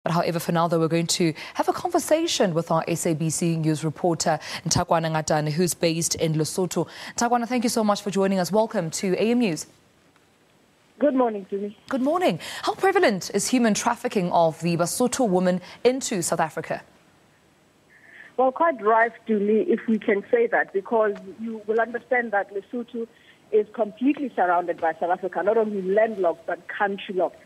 But however, for now, though, we're going to have a conversation with our SABC News reporter, Ntakwana Ngatane, who's based in Lesotho. Ntakwana, thank you so much for joining us. Welcome to AM News. Good morning, Jimmy. Good morning. How prevalent is human trafficking of the Basotho woman into South Africa? Well, quite rife to me, if we can say that, because you will understand that Lesotho is completely surrounded by South Africa, not only landlocked, but country-locked.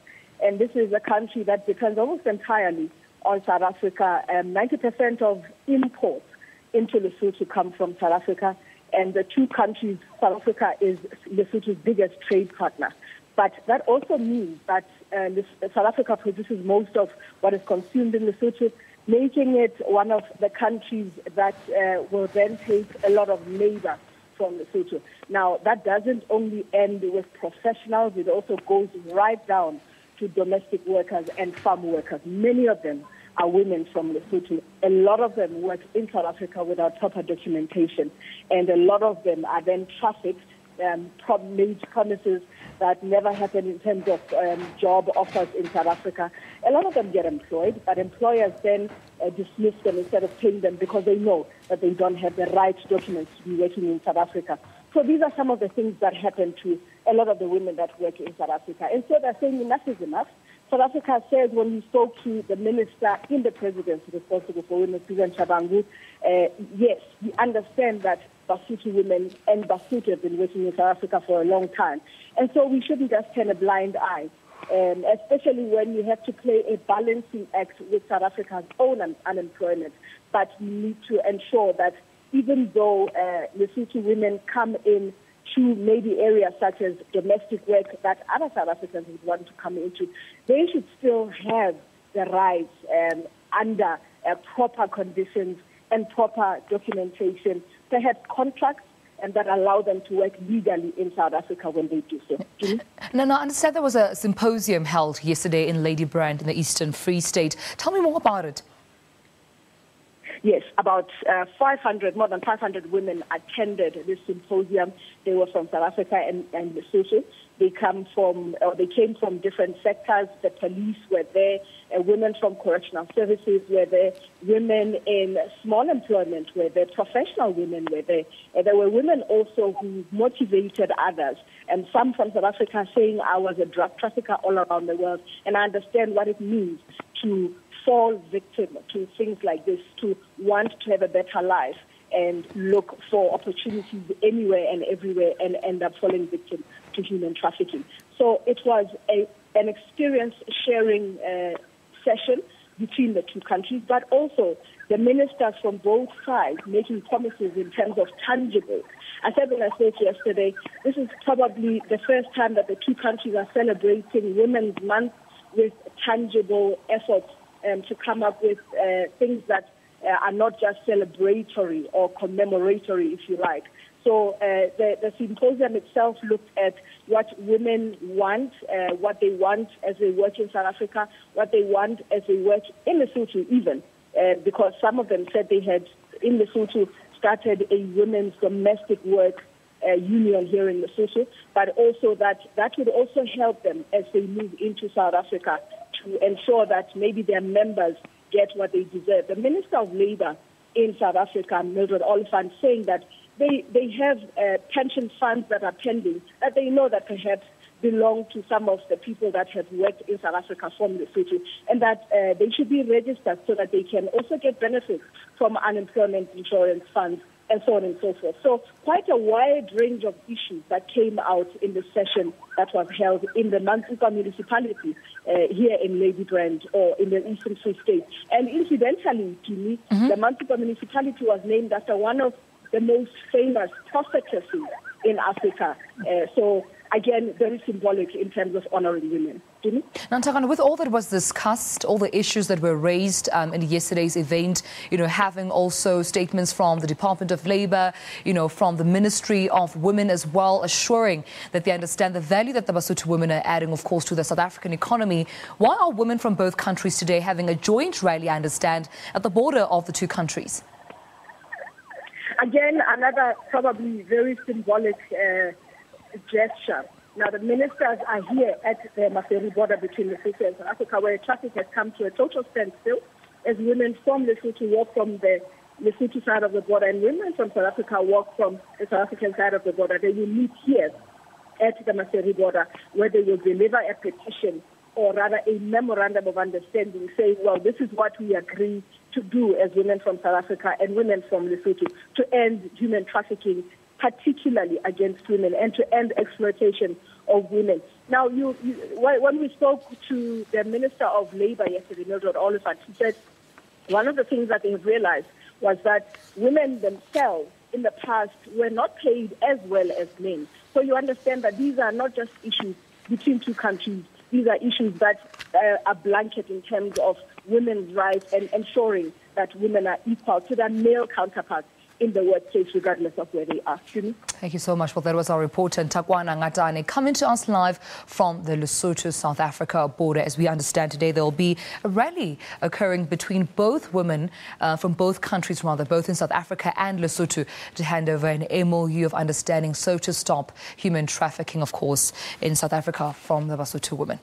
And this is a country that depends almost entirely on South Africa. 90% of imports into Lesotho come from South Africa. And the two countries, South Africa is Lesotho's biggest trade partner. But that also means that South Africa produces most of what is consumed in Lesotho, making it one of the countries that will then take a lot of labor from Lesotho. Now, that doesn't only end with professionals, it also goes right down to domestic workers and farm workers. Many of them are women from Lesotho. A lot of them work in South Africa without proper documentation, and a lot of them are then trafficked, made promises that never happen in terms of job offers in South Africa. A lot of them get employed, but employers then dismiss them instead of paying them because they know that they don't have the right documents to be working in South Africa. So these are some of the things that happen to a lot of the women that work in South Africa. And so they're saying enough is enough. South Africa says when we spoke to the minister in the presidency responsible for women, Susan Chabangu, yes, we understand that Basotho women and Basotho have been working in South Africa for a long time. And so we shouldn't just turn a blind eye, especially when you have to play a balancing act with South Africa's own unemployment. But we need to ensure that even though Lesotho women come in to maybe areas such as domestic work that other South Africans would want to come into, they should still have the rights under proper conditions and proper documentation, perhaps contracts, and that allow them to work legally in South Africa when they do so. Now, I understand there was a symposium held yesterday in Ladybrand in the Eastern Free State. Tell me more about it. Yes, about more than 500 women attended this symposium. They were from South Africa and Lesotho. They came from different sectors. The police were there, women from correctional services were there, women in small employment were there, professional women were there. There were women also who motivated others, and some from South Africa saying I was a drug trafficker all around the world, and I understand what it means to fall victim to things like this, to want to have a better life and look for opportunities anywhere and everywhere and end up falling victim to human trafficking. So it was an experience sharing session between the two countries, but also the ministers from both sides making promises in terms of tangible. I said when I spoke yesterday, this is probably the first time that the two countries are celebrating Women's Month with tangible efforts to come up with things that are not just celebratory or commemoratory, if you like. So the symposium itself looked at what women want, what they want as they work in South Africa, what they want as they work in Lesotho even, because some of them said they had, in Lesotho, started a women's domestic work union here in Lesotho, but also that would also help them as they move into South Africa to ensure that maybe their members get what they deserve. The Minister of Labour in South Africa, Mildred Oliphant, saying that they have pension funds that are pending, that they know that perhaps belong to some of the people that have worked in South Africa from Lesotho, and that they should be registered so that they can also get benefits from unemployment insurance funds and so on and so forth. So quite a wide range of issues that came out in the session that was held in the Mantuka municipality here in Ladybrand or in the Eastern Free State. And incidentally, to me, the Mantuka municipality was named after one of the most famous prophetesses in Africa. So again, very symbolic in terms of honoring women. Now, Ntakwana, with all that was discussed, all the issues that were raised in yesterday's event, having also statements from the Department of Labour, from the Ministry of Women as well, assuring that they understand the value that the Basotho women are adding, of course, to the South African economy. Why are women from both countries today having a joint rally, I understand, at the border of the two countries? Again, another probably very symbolic gesture Now, the ministers are here at the Maferi border between Lesotho and South Africa, where traffic has come to a total standstill as women from Lesotho walk from the Lesotho side of the border and women from South Africa walk from the South African side of the border. They will meet here at the Maferi border, where they will deliver a petition, or rather a memorandum of understanding, saying, well, this is what we agree to do as women from South Africa and women from Lesotho to end human trafficking, particularly against women, and to end exploitation of women. Now, when we spoke to the Minister of Labour yesterday, Mildred Oliphant, she said one of the things that they've realized was that women themselves in the past were not paid as well as men. So you understand that these are not just issues between two countries. These are issues that are blanket in terms of women's rights and ensuring that women are equal to their male counterparts in the workplace, regardless of where they are. Thank you so much. Well, that was our reporter, Ntakwana Ngatane, coming to us live from the Lesotho-South Africa border. As we understand today, there will be a rally occurring between both women from both countries, both in South Africa and Lesotho, to hand over an MOU of understanding so to stop human trafficking, of course, in South Africa from the Lesotho women.